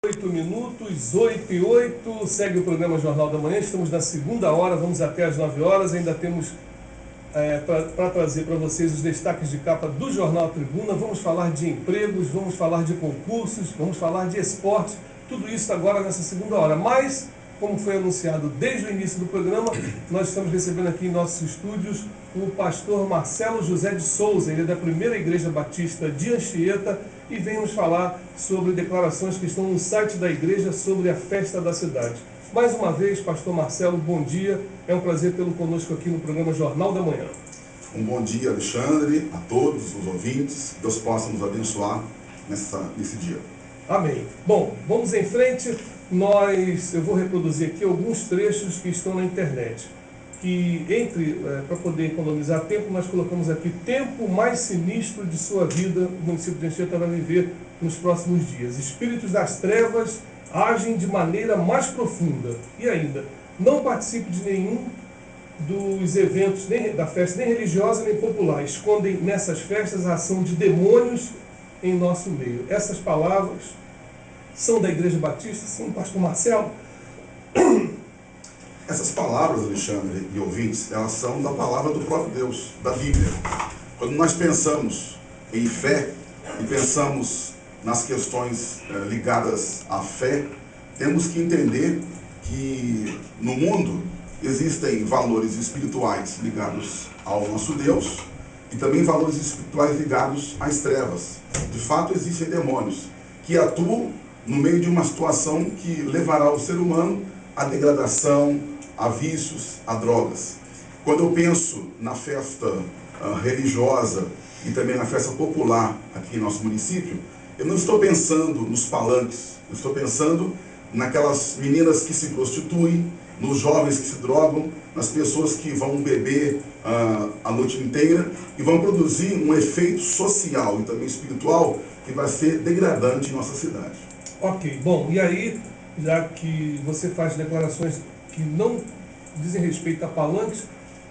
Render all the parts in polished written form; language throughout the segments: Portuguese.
8 minutos, 8 e 8, segue o programa Jornal da Manhã, estamos na segunda hora, vamos até às 9 horas, ainda temos para trazer para vocês os destaques de capa do Jornal Tribuna. Vamos falar de empregos, vamos falar de concursos, vamos falar de esporte, tudo isso agora nessa segunda hora, mas, como foi anunciado desde o início do programa, nós estamos recebendo aqui em nossos estúdios o pastor Marcelo José de Souza, ele é da Primeira Igreja Batista de Anchieta e vem nos falar sobre declarações que estão no site da igreja sobre a festa da cidade. Mais uma vez, pastor Marcelo, bom dia, é um prazer tê-lo conosco aqui no programa Jornal da Manhã. Um bom dia, Alexandre, a todos os ouvintes, que Deus possa nos abençoar nesse dia. Amém. Bom, vamos em frente, eu vou reproduzir aqui alguns trechos que estão na internet. Para poder economizar tempo, nós colocamos aqui: tempo mais sinistro de sua vida, o município de Anchieta vai viver nos próximos dias. Espíritos das trevas agem de maneira mais profunda. E ainda, não participe de nenhum dos eventos, nem da festa, nem religiosa, nem popular. Escondem nessas festas a ação de demônios em nosso meio. Essas palavras são da Igreja Batista, sim, pastor Marcelo? Essas palavras, Alexandre e ouvintes, elas são da palavra do próprio Deus, da Bíblia. Quando nós pensamos em fé e pensamos nas questões ligadas à fé, temos que entender que no mundo existem valores espirituais ligados ao nosso Deus e também valores espirituais ligados às trevas. De fato, existem demônios que atuam no meio de uma situação que levará o ser humano à degradação, a vícios, a drogas. Quando eu penso na festa religiosa e também na festa popular aqui em nosso município, eu não estou pensando nos palanques, eu estou pensando naquelas meninas que se prostituem, nos jovens que se drogam, nas pessoas que vão beber a noite inteira e vão produzir um efeito social e também espiritual que vai ser degradante em nossa cidade. Ok, bom, e aí, já que você faz declarações que não dizem respeito a palanques,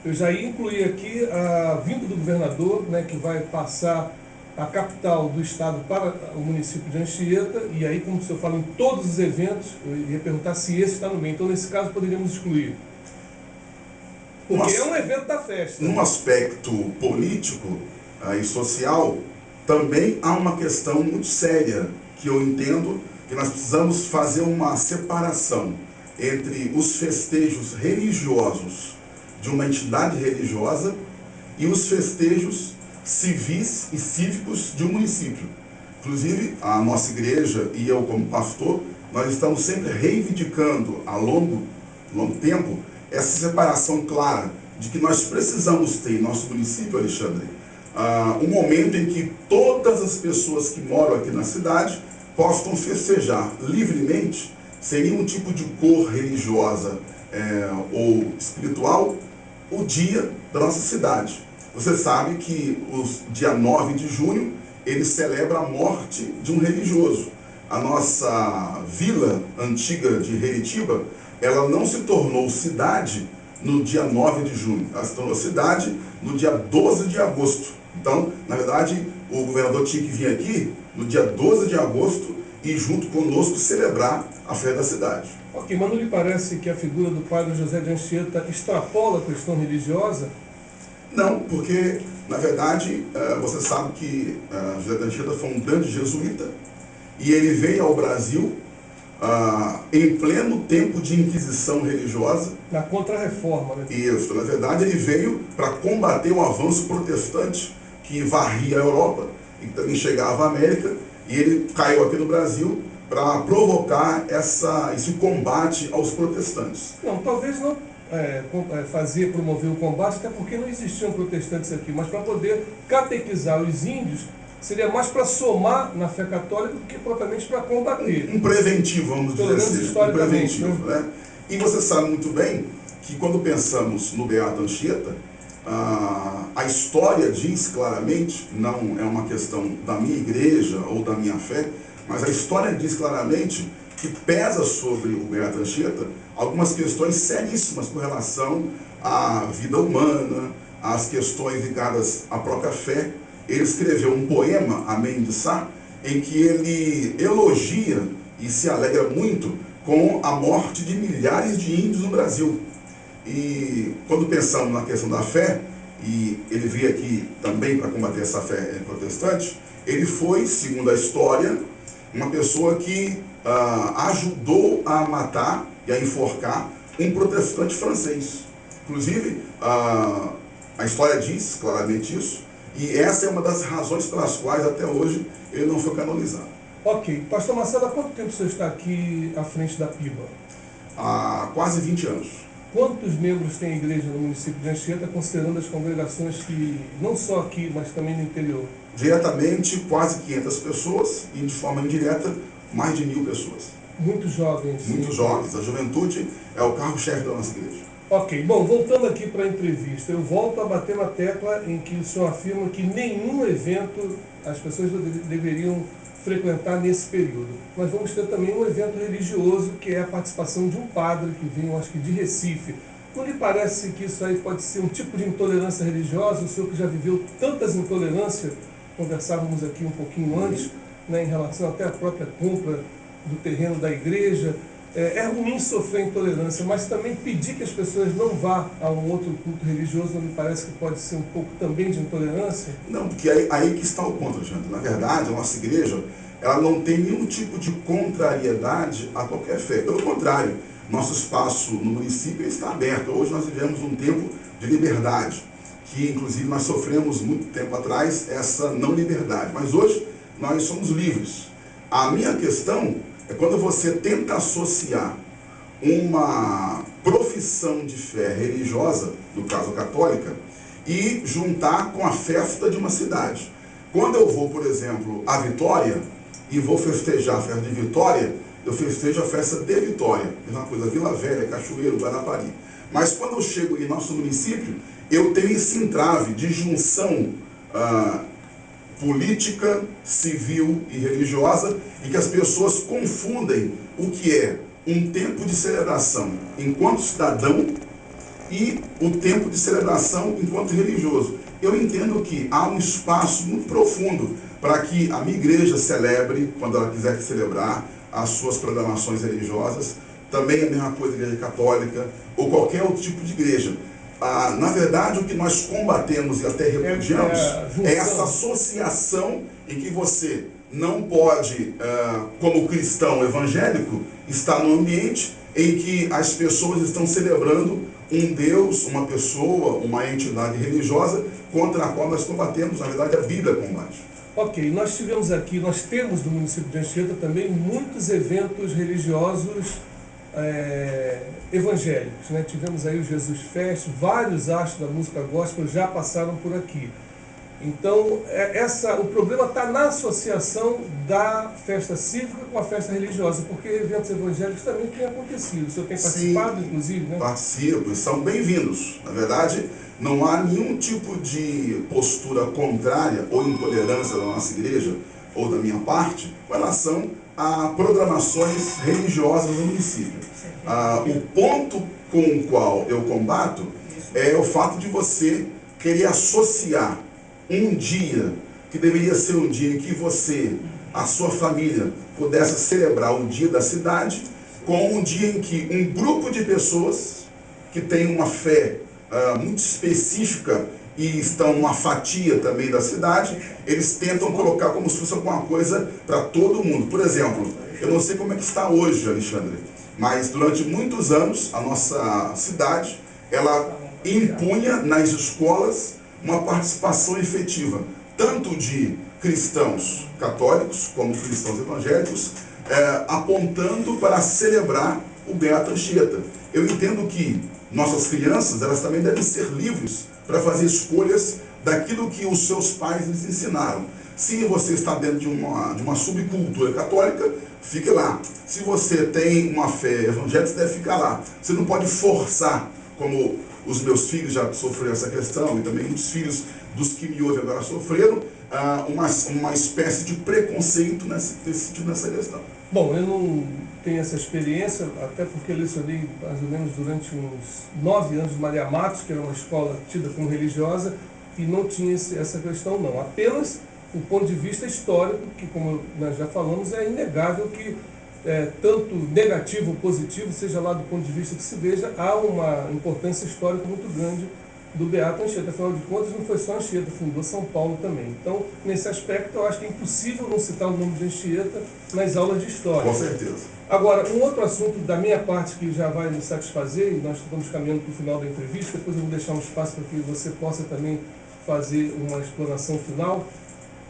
eu já ia incluir aqui a vinda do governador, né, que vai passar a capital do estado para o município de Anchieta, e aí, como o senhor fala em todos os eventos, eu ia perguntar se esse está no meio, então nesse caso poderíamos excluir. Porque é um evento da festa. Num aspecto político e social, também há uma questão muito séria, que eu entendo que nós precisamos fazer uma separação entre os festejos religiosos de uma entidade religiosa e os festejos civis e cívicos de um município. Inclusive, a nossa igreja e eu como pastor, nós estamos sempre reivindicando a longo tempo essa separação clara de que nós precisamos ter em nosso município, Alexandre, um momento em que todas as pessoas que moram aqui na cidade possam festejar livremente, sem nenhum tipo de cor religiosa ou espiritual, o dia da nossa cidade. Você sabe que o dia 9 de junho, ele celebra a morte de um religioso. A nossa vila antiga de Heritiba, ela não se tornou cidade no dia 9 de junho, ela se tornou cidade no dia 12 de agosto. Então, na verdade, o governador tinha que vir aqui no dia 12 de agosto e junto conosco celebrar a festa da cidade. Ok, mas não lhe parece que a figura do padre José de Anchieta extrapola a questão religiosa? Não, porque, na verdade, você sabe que José de Anchieta foi um grande jesuíta e ele veio ao Brasil em pleno tempo de inquisição religiosa. Na Contra-Reforma, né? Isso, na verdade ele veio para combater o avanço protestante que varria a Europa e também chegava à América, e ele caiu aqui no Brasil para provocar esse combate aos protestantes. Não, talvez não promover o combate, até porque não existiam protestantes aqui, mas para poder catequizar os índios, seria mais para somar na fé católica do que propriamente para combater. Um preventivo, vamos dizer assim. Um preventivo, né? E você sabe muito bem que quando pensamos no Beato Anchieta, a história diz claramente, não é uma questão da minha igreja ou da minha fé, mas a história diz claramente que pesa sobre o Beato Anchieta algumas questões seríssimas com relação à vida humana, às questões ligadas à própria fé. Ele escreveu um poema, Amém de Sá, em que ele elogia e se alegra muito com a morte de milhares de índios no Brasil. E quando pensamos na questão da fé, e ele veio aqui também para combater essa fé protestante, ele foi, segundo a história, uma pessoa que ajudou a matar e a enforcar um protestante francês. Inclusive, a história diz claramente isso, e essa é uma das razões pelas quais até hoje ele não foi canonizado. Ok. Pastor Marcelo, há quanto tempo o senhor está aqui à frente da PIBA? Há quase 20 anos. Quantos membros tem a igreja no município de Anchieta, considerando as congregações que, não só aqui, mas também no interior? Diretamente, quase 500 pessoas, e de forma indireta, mais de 1000 pessoas. Muitos jovens. Muitos jovens. A juventude é o carro-chefe da nossa igreja. Ok, bom, voltando aqui para a entrevista, eu volto a bater na tecla em que o senhor afirma que nenhum evento as pessoas deveriam frequentar nesse período. Nós vamos ter também um evento religioso, que é a participação de um padre que vem, acho que de Recife. Não lhe parece que isso aí pode ser um tipo de intolerância religiosa? O senhor que já viveu tantas intolerâncias, conversávamos aqui um pouquinho antes, né, em relação até à própria compra do terreno da igreja. É ruim sofrer intolerância, mas também pedir que as pessoas não vá a um outro culto religioso, não me parece que pode ser um pouco também de intolerância? Não, porque aí que está o ponto, Alexandre. Na verdade, a nossa igreja, ela não tem nenhum tipo de contrariedade a qualquer fé. Pelo contrário, nosso espaço no município está aberto. Hoje nós vivemos um tempo de liberdade, que inclusive nós sofremos muito tempo atrás essa não liberdade. Mas hoje nós somos livres. A minha questão é quando você tenta associar uma profissão de fé religiosa, no caso católica, e juntar com a festa de uma cidade. Quando eu vou, por exemplo, a Vitória, e vou festejar a festa de Vitória, eu festejo a festa de Vitória. Mesma coisa, Vila Velha, Cachoeiro, Guarapari. Mas quando eu chego em nosso município, eu tenho esse entrave de junção política, civil e religiosa, e que as pessoas confundem o que é um tempo de celebração enquanto cidadão e o tempo de celebração enquanto religioso. Eu entendo que há um espaço muito profundo para que a minha igreja celebre, quando ela quiser celebrar, as suas programações religiosas. Também a mesma coisa da igreja católica ou qualquer outro tipo de igreja. Na verdade, o que nós combatemos e até repudiamos é essa associação em que você não pode, como cristão evangélico, estar num ambiente em que as pessoas estão celebrando um Deus, uma pessoa, uma entidade religiosa contra a qual nós combatemos. Na verdade, a Bíblia combate. Ok, nós temos no município de Anchieta também muitos eventos religiosos evangélicos, né? Tivemos aí o Jesus Fest, vários astros da música gospel já passaram por aqui. Então, o problema está na associação da festa cívica com a festa religiosa, porque eventos evangélicos também têm acontecido. O senhor tem participado, sim, inclusive, né? Participo, e são bem-vindos. Na verdade, não há nenhum tipo de postura contrária ou intolerância da nossa igreja ou da minha parte com relação a programações religiosas no município. O ponto com o qual eu combato é o fato de você querer associar um dia que deveria ser um dia em que você, a sua família, pudesse celebrar o dia da cidade, com um dia em que um grupo de pessoas que tem uma fé muito específica e estão numa fatia também da cidade, eles tentam colocar como se fosse alguma coisa para todo mundo. Por exemplo, eu não sei como é que está hoje, Alexandre, mas durante muitos anos a nossa cidade, ela impunha nas escolas uma participação efetiva, tanto de cristãos católicos como cristãos evangélicos, apontando para celebrar o Beato Anchieta. Eu entendo que nossas crianças, elas também devem ser livres para fazer escolhas daquilo que os seus pais lhes ensinaram. Se você está dentro de uma subcultura católica, fique lá. Se você tem uma fé evangélica, você deve ficar lá. Você não pode forçar, como os meus filhos já sofreram essa questão, e também muitos filhos dos que me ouvem agora sofreram, uma espécie de preconceito nessa questão. Bom, eu não tenho essa experiência, até porque eu lecionei mais ou menos durante uns 9 anos no Maria Matos, que era uma escola tida como religiosa, e não tinha essa questão não. Apenas o ponto de vista histórico, que como nós já falamos, é inegável que tanto negativo ou positivo, seja lá do ponto de vista que se veja, há uma importância histórica muito grande do Beato Anchieta. Afinal de contas, não foi só Anchieta, fundou São Paulo também. Então, nesse aspecto, eu acho que é impossível não citar o nome de Anchieta nas aulas de história. Com certeza. Agora, um outro assunto da minha parte que já vai me satisfazer, e nós estamos caminhando para o final da entrevista, depois eu vou deixar um espaço para que você possa também fazer uma explanação final,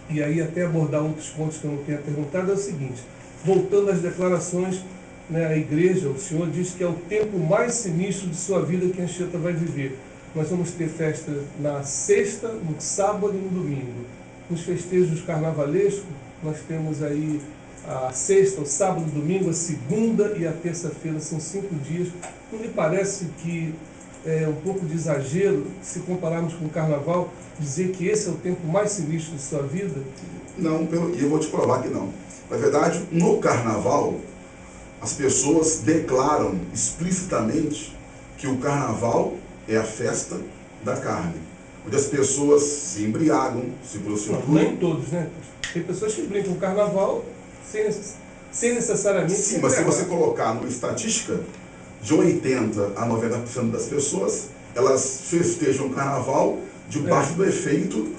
e aí até abordar outros pontos que eu não tenha perguntado, é o seguinte: voltando às declarações, né, a igreja, o senhor diz que é o tempo mais sinistro de sua vida que Anchieta vai viver. Nós vamos ter festa na sexta, no sábado e no domingo. Nos festejos carnavalescos, nós temos aí a sexta, o sábado, o domingo, a segunda e a terça-feira, são 5 dias. Não lhe parece que é um pouco de exagero, se compararmos com o carnaval, dizer que esse é o tempo mais sinistro de sua vida? Não, e eu vou te provar que não. Na verdade, no carnaval, as pessoas declaram explicitamente que o carnaval é a festa da carne, onde as pessoas se embriagam, se prostituem. Nem todos, né? Tem pessoas que brincam com o carnaval sem necessariamente... Sim, mas se você colocar numa estatística, de 80% a 90% das pessoas, elas festejam o carnaval debaixo do efeito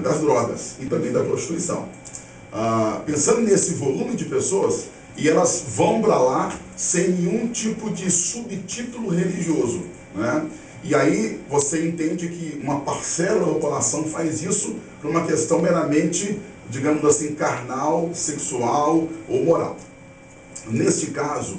das drogas e também da prostituição. Pensando nesse volume de pessoas, e elas vão para lá sem nenhum tipo de subtítulo religioso, né? E aí você entende que uma parcela da população faz isso por uma questão meramente, digamos assim, carnal, sexual ou moral. Neste caso,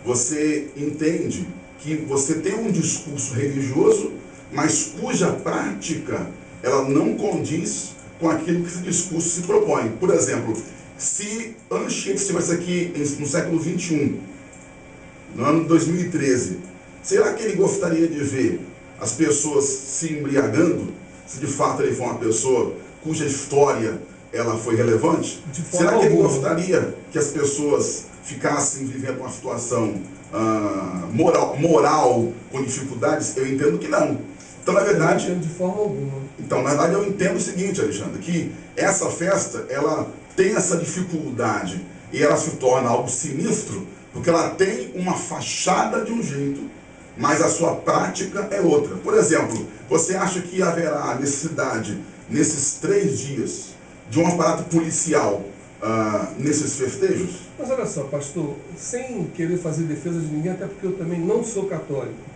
você entende que você tem um discurso religioso, mas cuja prática ela não condiz com aquilo que esse discurso se propõe. Por exemplo, se Anchieta estivesse aqui no século XXI, no ano 2013, será que ele gostaria de ver as pessoas se embriagando, se de fato ele for uma pessoa cuja história ela foi relevante? Será que ele gostaria que as pessoas ficassem vivendo uma situação moral com dificuldades? Eu entendo que não. Então, na verdade, eu não entendo de forma alguma. Então, na verdade, eu entendo o seguinte, Alexandre, que essa festa, ela tem essa dificuldade e ela se torna algo sinistro, porque ela tem uma fachada de um jeito, mas a sua prática é outra. Por exemplo, você acha que haverá necessidade, nesses 3 dias, de um aparato policial nesses festejos? Mas olha só, pastor, sem querer fazer defesa de ninguém, até porque eu também não sou católico,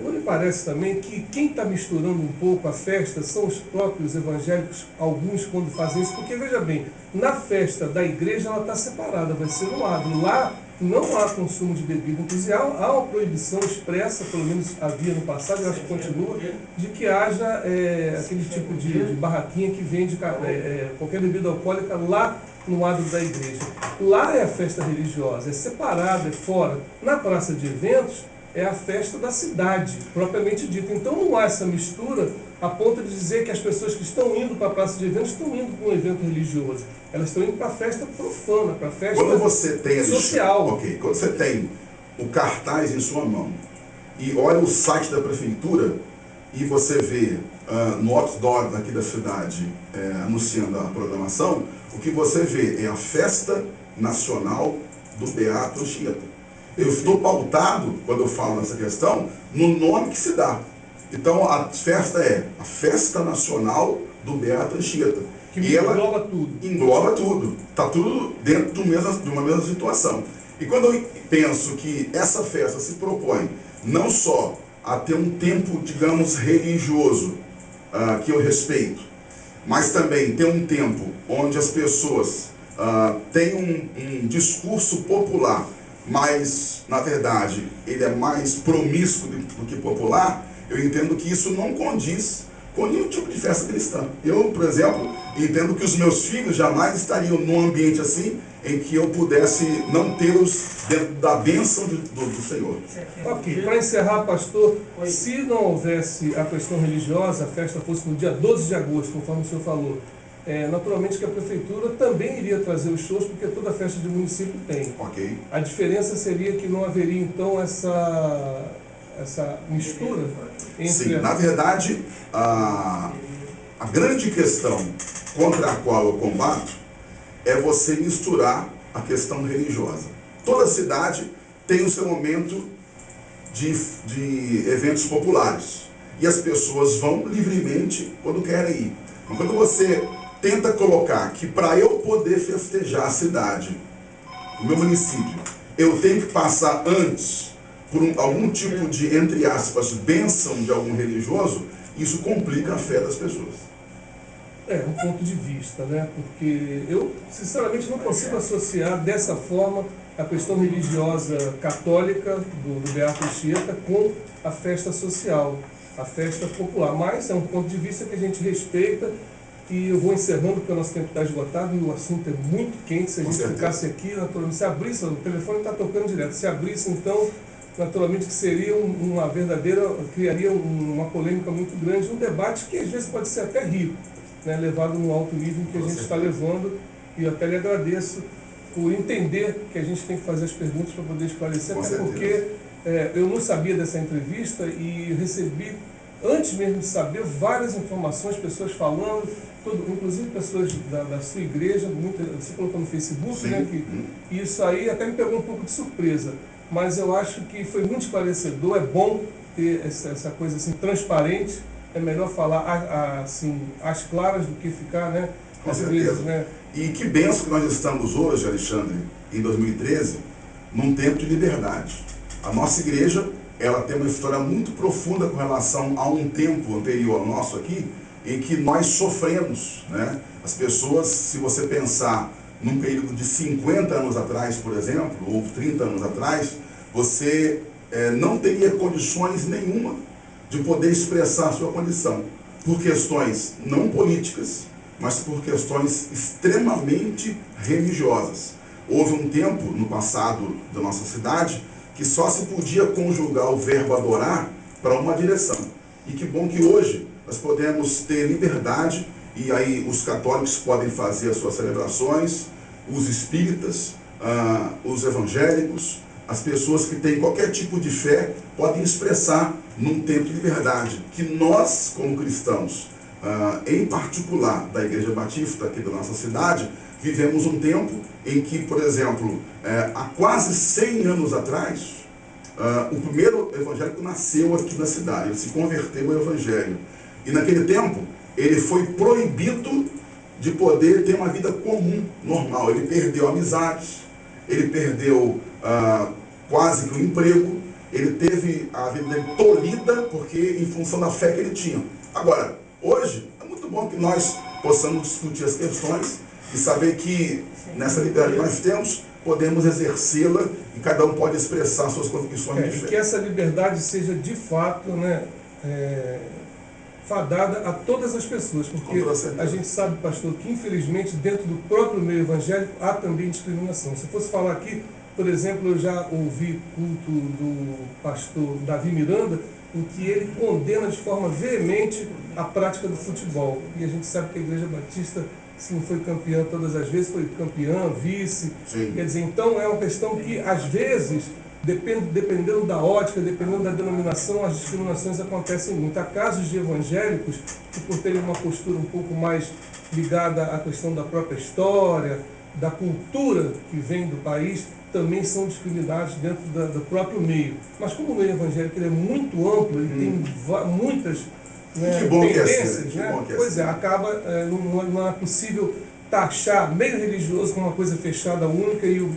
não lhe parece também que quem está misturando um pouco a festa são os próprios evangélicos, alguns quando fazem isso? Porque veja bem, na festa da igreja ela está separada, vai ser no adro. Lá não há consumo de bebida, inclusive há uma proibição expressa, pelo menos havia no passado, eu acho que continua, de que haja aquele tipo de barraquinha que vende qualquer bebida alcoólica lá no adro da igreja. Lá é a festa religiosa, é separada, é fora. Na praça de eventos é a festa da cidade, propriamente dita. Então não há essa mistura a ponto de dizer que as pessoas que estão indo para a praça de eventos estão indo para um evento religioso. Elas estão indo para a festa profana, para a festa social. Quando você tem o cartaz em sua mão e olha o site da prefeitura e você vê no outdoor daqui da cidade anunciando a programação, o que você vê é a Festa Nacional do Beato Anchieta. Eu estou pautado, quando eu falo nessa questão, no nome que se dá. Então, a festa é a Festa Nacional do Beato Anchieta. Que engloba tudo. Engloba tudo. Está tudo dentro de uma mesma situação. E quando eu penso que essa festa se propõe não só a ter um tempo, digamos, religioso, que eu respeito, mas também ter um tempo onde as pessoas têm um discurso popular, mas, na verdade, ele é mais promíscuo do que popular, eu entendo que isso não condiz com nenhum tipo de festa cristã. Eu, por exemplo, entendo que os meus filhos jamais estariam num ambiente assim, em que eu pudesse não tê-los dentro da bênção do Senhor. Ok, para encerrar, pastor, se não houvesse a questão religiosa, a festa fosse no dia 12 de agosto, conforme o senhor falou, naturalmente que a prefeitura também iria trazer os shows, porque toda festa de município tem. Ok. A diferença seria que não haveria, então, essa mistura entre... Sim, na verdade, a grande questão contra a qual eu combato é você misturar a questão religiosa. Toda cidade tem o seu momento de eventos populares. E as pessoas vão livremente quando querem ir. Então, quando você tenta colocar que para eu poder festejar a cidade, o meu município, eu tenho que passar antes por algum tipo de, entre aspas, bênção de algum religioso, isso complica a fé das pessoas. É um ponto de vista, né? Porque eu, sinceramente, não consigo associar dessa forma a questão religiosa católica do Beato Anchieta com a festa social, a festa popular. Mas é um ponto de vista que a gente respeita. E eu vou encerrando, porque o nosso tempo está esgotado e o assunto é muito quente. Se a gente ficasse aqui, naturalmente, se abrisse, o telefone está tocando direto, se abrisse, então, naturalmente, que seria uma verdadeira, criaria uma polêmica muito grande, um debate que às vezes pode ser até rico, né, levado no alto nível que a gente está levando, e eu até lhe agradeço por entender que a gente tem que fazer as perguntas para poder esclarecer, até porque eu não sabia dessa entrevista e recebi, antes mesmo de saber, várias informações, pessoas falando, inclusive pessoas da sua igreja, você colocou no Facebook, né, que isso aí até me pegou um pouco de surpresa, mas eu acho que foi muito esclarecedor, é bom ter essa coisa assim transparente. É melhor falar assim, às claras do que ficar, né? Com certeza. Né? E que benção que nós estamos hoje, Alexandre, em 2013, num tempo de liberdade. A nossa igreja, ela tem uma história muito profunda com relação a um tempo anterior ao nosso aqui, em que nós sofremos, né? As pessoas, se você pensar num período de 50 anos atrás, por exemplo, ou 30 anos atrás, você não teria condições nenhuma de poder expressar a sua condição, por questões não políticas, mas por questões extremamente religiosas. Houve um tempo no passado da nossa cidade que só se podia conjugar o verbo adorar para uma direção. E que bom que hoje nós podemos ter liberdade, e aí os católicos podem fazer as suas celebrações, os espíritas, os evangélicos, as pessoas que têm qualquer tipo de fé podem expressar num tempo de liberdade, que nós, como cristãos, em particular da Igreja Batista aqui da nossa cidade, vivemos um tempo em que, por exemplo, há quase 100 anos atrás, o primeiro evangélico nasceu aqui na cidade, ele se converteu ao evangelho. E naquele tempo, ele foi proibido de poder ter uma vida comum, normal. Ele perdeu amizades, ele perdeu quase que o emprego, ele teve a vida dele tolhida porque em função da fé que ele tinha. Agora, hoje, é muito bom que nós possamos discutir as questões e saber que nessa liberdade que nós temos, podemos exercê-la e cada um pode expressar suas convicções de fé. E que essa liberdade seja de fato, né, fadada a todas as pessoas, porque a gente sabe, pastor, que infelizmente dentro do próprio meio evangélico há também discriminação. Se fosse falar aqui, por exemplo, eu já ouvi culto do pastor Davi Miranda, em que ele condena de forma veemente a prática do futebol. E a gente sabe que a Igreja Batista, se não foi campeã todas as vezes, foi campeã, vice. Sim. Quer dizer, então é uma questão que, às vezes, dependendo da ótica, dependendo da denominação, as discriminações acontecem muito. Há casos de evangélicos que, por terem uma postura um pouco mais ligada à questão da própria história, da cultura que vem do país, também são discriminados dentro do próprio meio. Mas como o meio evangélico ele é muito amplo, ele tem muitas tendências, né? Pois é, acaba, não é possível taxar meio religioso como uma coisa fechada, única, e o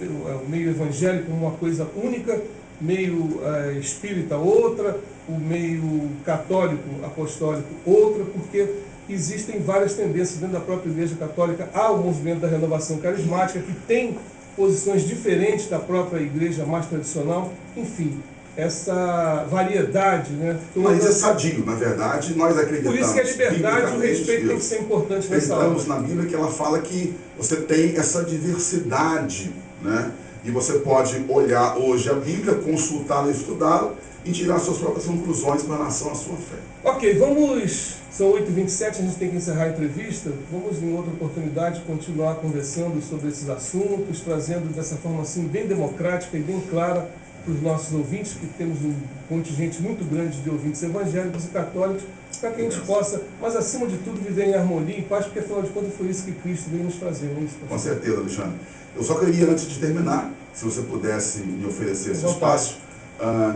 meio evangélico como uma coisa única, meio espírita outra, o meio católico, apostólico outra, porque existem várias tendências dentro da própria Igreja Católica. Há o movimento da renovação carismática, que tem posições diferentes da própria igreja mais tradicional. Enfim, essa variedade, né? Mas é sadio, na verdade, nós acreditamos. Por isso que a liberdade e o respeito tem que ser importante nessa hora. Acreditamos na Bíblia que ela fala que você tem essa diversidade, né? E você pode olhar hoje a Bíblia, consultá-la, estudá-la e tirar suas próprias conclusões com relação à sua fé. Ok, vamos... São 8h27, a gente tem que encerrar a entrevista. Vamos, em outra oportunidade, continuar conversando sobre esses assuntos, trazendo dessa forma assim, bem democrática e bem clara para os nossos ouvintes, que temos um contingente muito grande de ouvintes evangélicos e católicos, para que a gente possa, mas acima de tudo, viver em harmonia e paz, porque afinal de contas foi isso que Cristo veio nos fazer. Não é isso, com certeza, Alexandre. Eu só queria, antes de terminar, se você pudesse me oferecer esse espaço,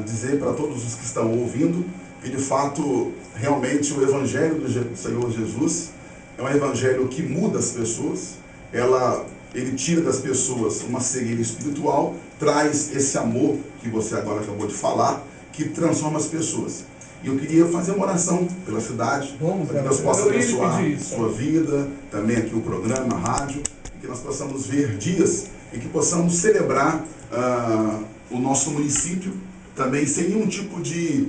dizer para todos os que estão ouvindo que, de fato, realmente o Evangelho do Senhor Jesus é um Evangelho que muda as pessoas. Ele tira das pessoas uma cegueira espiritual, traz esse amor que você agora acabou de falar, que transforma as pessoas. E eu queria fazer uma oração pela cidade, para que Deus possa abençoar sua vida, também aqui o programa, a rádio, e que nós possamos ver dias e que possamos celebrar o nosso município, também sem nenhum tipo de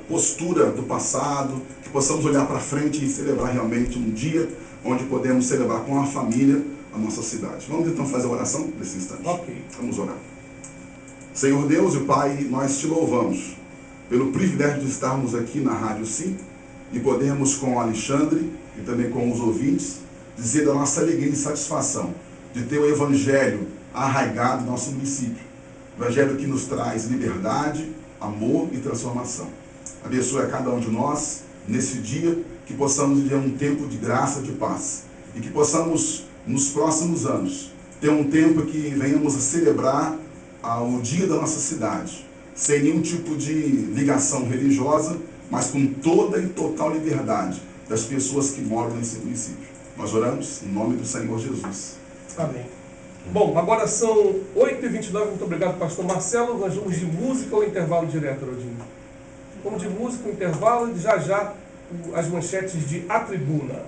postura do passado, que possamos olhar para frente e celebrar realmente um dia onde podemos celebrar com a família a nossa cidade. Vamos então fazer a oração nesse instante. Ok. Vamos orar. Senhor Deus e Pai, nós te louvamos pelo privilégio de estarmos aqui na Rádio Sim e podermos com o Alexandre e também com os ouvintes dizer da nossa alegria e satisfação de ter o Evangelho arraigado no nosso município. Evangelho que nos traz liberdade, amor e transformação. Abençoe a cada um de nós nesse dia, que possamos viver um tempo de graça, de paz, e que possamos, nos próximos anos, ter um tempo que venhamos a celebrar o dia da nossa cidade, sem nenhum tipo de ligação religiosa, mas com toda e total liberdade das pessoas que moram nesse município. Nós oramos em nome do Senhor Jesus. Amém. Bom, agora são 8h29, muito obrigado, pastor Marcelo. Nós vamos de música ou intervalo direto, Rodinho? Vamos de música, intervalo, e já as manchetes de A Tribuna.